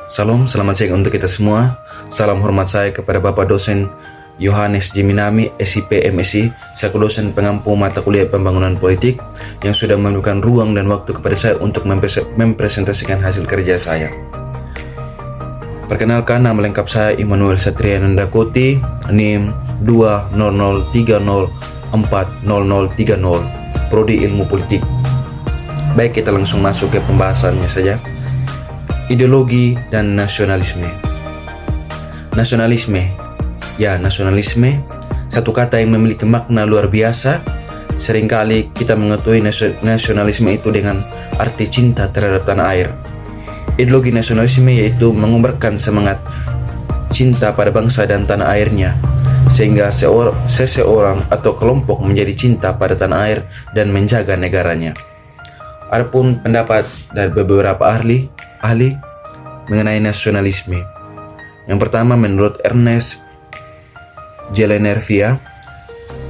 Salam, selamat siang untuk kita semua. Salam hormat saya kepada Bapak dosen Yohanes Jiminami, SIP MSI, selaku dosen pengampu mata kuliah pembangunan politik yang sudah memberikan ruang dan waktu kepada saya untuk mempresentasikan hasil kerja saya. Perkenalkan, nama lengkap saya Immanuel Satria Nandakoti, NIM 200304030, Prodi Ilmu Politik. Baik, kita langsung masuk ke pembahasannya saja. Ideologi dan nasionalisme. Nasionalisme, satu kata yang memiliki makna luar biasa. Seringkali kita mengetahui nasionalisme itu dengan arti cinta terhadap tanah air. Ideologi nasionalisme yaitu mengubarkan semangat cinta pada bangsa dan tanah airnya, sehingga seseorang atau kelompok menjadi cinta pada tanah air dan menjaga negaranya. Adapun pendapat dari beberapa ahli mengenai nasionalisme. Yang pertama, menurut Ernest Jelenervia,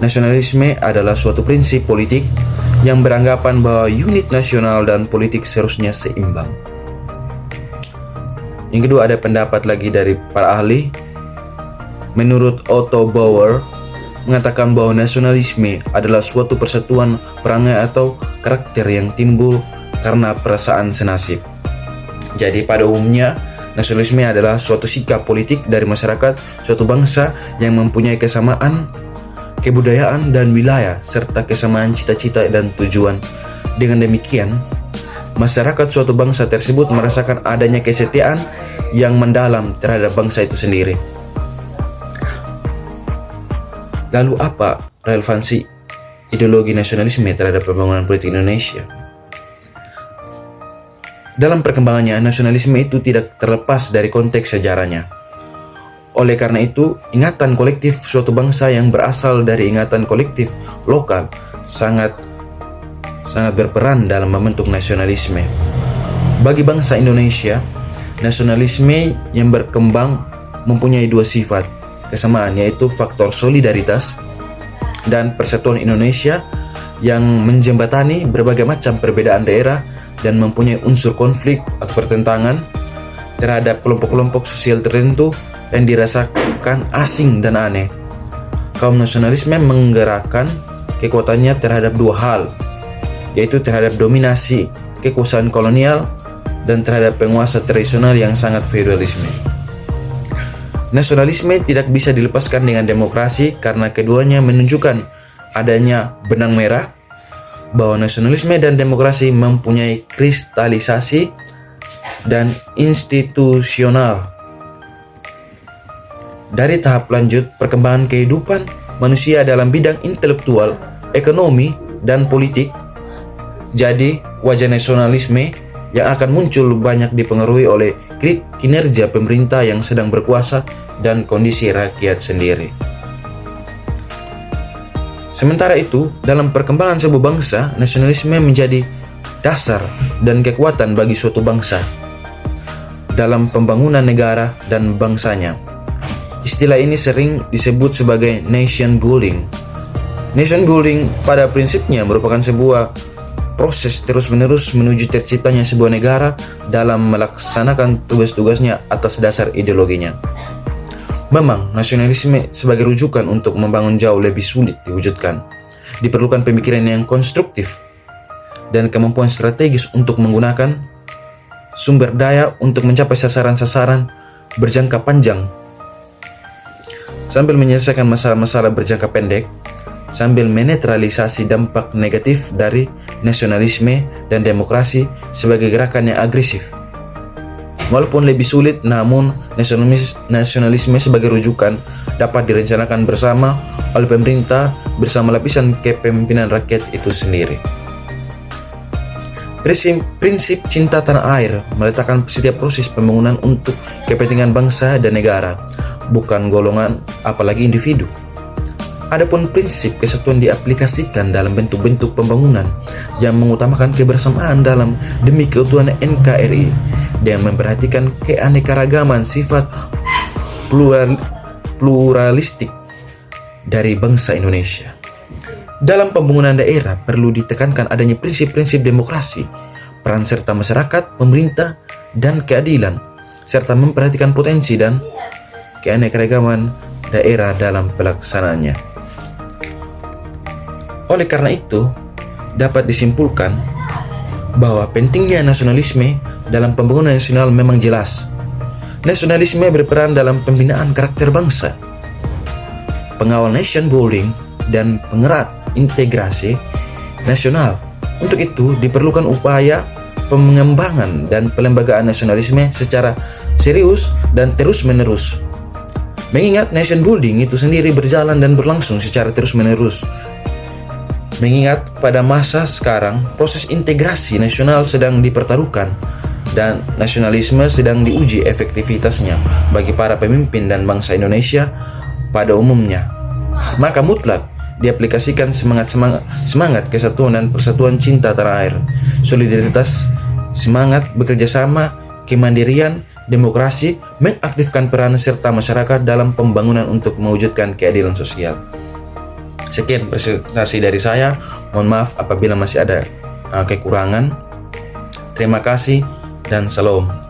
nasionalisme adalah suatu prinsip politik yang beranggapan bahwa unit nasional dan politik seharusnya seimbang. Yang kedua, ada pendapat lagi dari para ahli. Menurut Otto Bauer, mengatakan bahwa nasionalisme adalah suatu persatuan perangai atau karakter yang timbul karena perasaan senasib. Jadi pada umumnya, nasionalisme adalah suatu sikap politik dari masyarakat suatu bangsa yang mempunyai kesamaan kebudayaan dan wilayah serta kesamaan cita-cita dan tujuan. Dengan demikian, masyarakat suatu bangsa tersebut merasakan adanya kesetiaan yang mendalam terhadap bangsa itu sendiri. Lalu apa relevansi ideologi nasionalisme terhadap pembangunan politik Indonesia? Dalam perkembangannya, nasionalisme itu tidak terlepas dari konteks sejarahnya. Oleh karena itu, ingatan kolektif suatu bangsa yang berasal dari ingatan kolektif lokal sangat berperan dalam membentuk nasionalisme. Bagi bangsa Indonesia, nasionalisme yang berkembang mempunyai dua sifat kesamaan, yaitu faktor solidaritas dan persatuan Indonesia yang menjembatani berbagai macam perbedaan daerah dan mempunyai unsur konflik atau pertentangan terhadap kelompok-kelompok sosial tertentu yang dirasakan asing dan aneh. Kaum nasionalisme menggerakkan kekuatannya terhadap dua hal, yaitu terhadap dominasi kekuasaan kolonial dan terhadap penguasa tradisional yang sangat feudalisme. Nasionalisme tidak bisa dilepaskan dengan demokrasi karena keduanya menunjukkan adanya benang merah bahwa nasionalisme dan demokrasi mempunyai kristalisasi dan institusional. Dari tahap lanjut perkembangan kehidupan manusia dalam bidang intelektual, ekonomi, dan politik, jadi wajah nasionalisme yang akan muncul banyak dipengaruhi oleh kinerja pemerintah yang sedang berkuasa dan kondisi rakyat sendiri. Sementara itu, dalam perkembangan sebuah bangsa, nasionalisme menjadi dasar dan kekuatan bagi suatu bangsa dalam pembangunan negara dan bangsanya. Istilah ini sering disebut sebagai nation building. Nation building pada prinsipnya merupakan sebuah proses terus-menerus menuju terciptanya sebuah negara dalam melaksanakan tugas-tugasnya atas dasar ideologinya. Memang, nasionalisme sebagai rujukan untuk membangun jauh lebih sulit diwujudkan. Diperlukan pemikiran yang konstruktif dan kemampuan strategis untuk menggunakan sumber daya untuk mencapai sasaran-sasaran berjangka panjang sambil menyelesaikan masalah-masalah berjangka pendek, sambil menetralisasi dampak negatif dari nasionalisme dan demokrasi sebagai gerakan yang agresif. Walaupun lebih sulit, namun nasionalisme sebagai rujukan dapat direncanakan bersama oleh pemerintah bersama lapisan kepemimpinan rakyat itu sendiri. Prinsip cinta tanah air meletakkan setiap proses pembangunan untuk kepentingan bangsa dan negara, bukan golongan apalagi individu. Adapun prinsip kesatuan diaplikasikan dalam bentuk-bentuk pembangunan yang mengutamakan kebersamaan dalam demi keutuhan NKRI dengan memperhatikan keanekaragaman sifat pluralistik dari bangsa Indonesia. Dalam pembangunan daerah perlu ditekankan adanya prinsip-prinsip demokrasi, peran serta masyarakat, pemerintah, dan keadilan. serta memperhatikan potensi dan keanekaragaman daerah dalam pelaksanaannya. Oleh karena itu, dapat disimpulkan bahwa pentingnya nasionalisme dalam pembangunan nasional memang jelas. Nasionalisme berperan dalam pembinaan karakter bangsa, pengawal nation building, dan pengerat integrasi nasional. Untuk itu, diperlukan upaya pengembangan dan pelembagaan nasionalisme secara serius dan terus-menerus. Mengingat nation building itu sendiri berjalan dan berlangsung secara terus-menerus. Mengingat pada masa sekarang, proses integrasi nasional sedang dipertaruhkan dan nasionalisme sedang diuji efektivitasnya bagi para pemimpin dan bangsa Indonesia pada umumnya. Maka mutlak diaplikasikan semangat kesatuan dan persatuan cinta tanah air, solidaritas, semangat bekerja sama, kemandirian, demokrasi, mengaktifkan peran serta masyarakat dalam pembangunan untuk mewujudkan keadilan sosial. Sekian presentasi dari saya. Mohon maaf apabila masih ada kekurangan. Terima kasih dan salam.